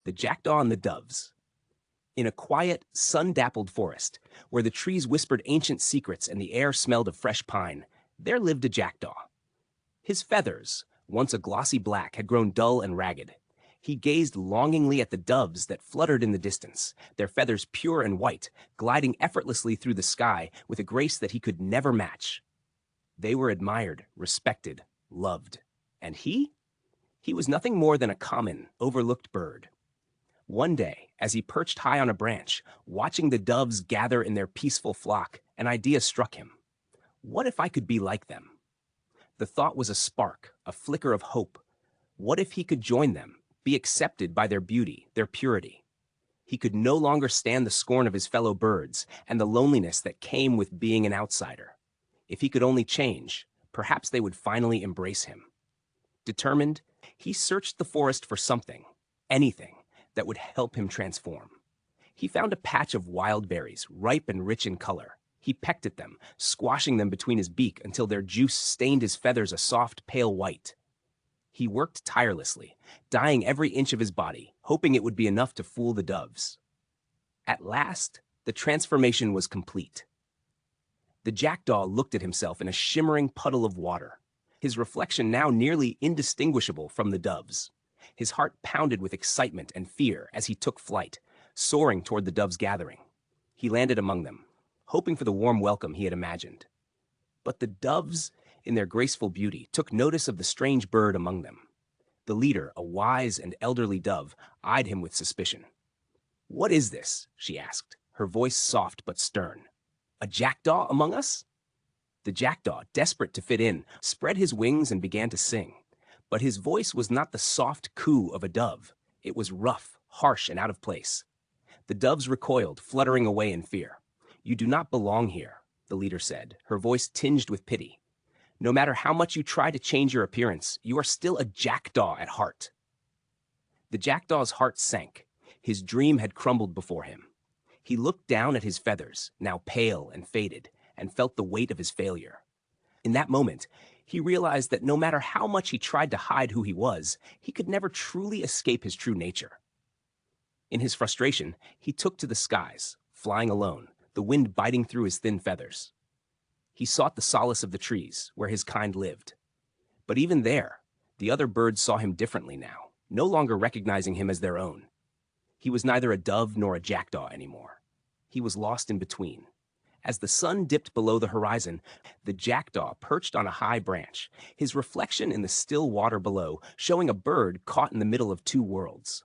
The Jackdaw and the Doves. In a quiet, sun-dappled forest, where the trees whispered ancient secrets and the air smelled of fresh pine, there lived a jackdaw. His feathers, once a glossy black, had grown dull and ragged. He gazed longingly at the doves that fluttered in the distance, their feathers pure and white, gliding effortlessly through the sky with a grace that he could never match. They were admired, respected, loved. And he? He was nothing more than a common, overlooked bird. One day, as he perched high on a branch, watching the doves gather in their peaceful flock, an idea struck him. What if I could be like them? The thought was a spark, a flicker of hope. What if he could join them, be accepted by their beauty, their purity? He could no longer stand the scorn of his fellow birds and the loneliness that came with being an outsider. If he could only change, perhaps they would finally embrace him. Determined, he searched the forest for something, anything, that would help him transform. He found a patch of wild berries, ripe and rich in color. He pecked at them, squashing them between his beak until their juice stained his feathers a soft, pale white. He worked tirelessly, dyeing every inch of his body, hoping it would be enough to fool the doves. At last, the transformation was complete. The jackdaw looked at himself in a shimmering puddle of water, his reflection now nearly indistinguishable from the doves. His heart pounded with excitement and fear as he took flight, soaring toward the doves' gathering. He landed among them, hoping for the warm welcome he had imagined. But the doves, in their graceful beauty, took notice of the strange bird among them. The leader, a wise and elderly dove, eyed him with suspicion. "What is this?" she asked, her voice soft but stern. "A jackdaw among us?" The jackdaw, desperate to fit in, spread his wings and began to sing. But his voice was not the soft coo of a dove. It was rough, harsh, and out of place. The doves recoiled, fluttering away in fear. "You do not belong here," the leader said, her voice tinged with pity. "No matter how much you try to change your appearance, you are still a jackdaw at heart." The jackdaw's heart sank. His dream had crumbled before him. He looked down at his feathers, now pale and faded, and felt the weight of his failure. In that moment, he realized that no matter how much he tried to hide who he was, he could never truly escape his true nature. In his frustration, he took to the skies, flying alone, the wind biting through his thin feathers. He sought the solace of the trees, where his kind lived. But even there, the other birds saw him differently now, no longer recognizing him as their own. He was neither a dove nor a jackdaw anymore. He was lost in between. As the sun dipped below the horizon, the jackdaw perched on a high branch, his reflection in the still water below showing a bird caught in the middle of two worlds.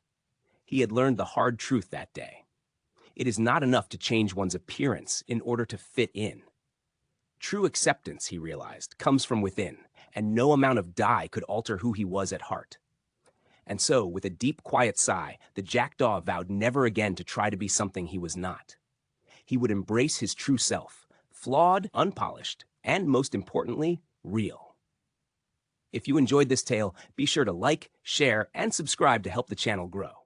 He had learned the hard truth that day. It is not enough to change one's appearance in order to fit in. True acceptance, he realized, comes from within, and no amount of dye could alter who he was at heart. And so, with a deep, quiet sigh, the jackdaw vowed never again to try to be something he was not. He would embrace his true self, flawed, unpolished, and most importantly, real. If you enjoyed this tale, be sure to like, share, and subscribe to help the channel grow.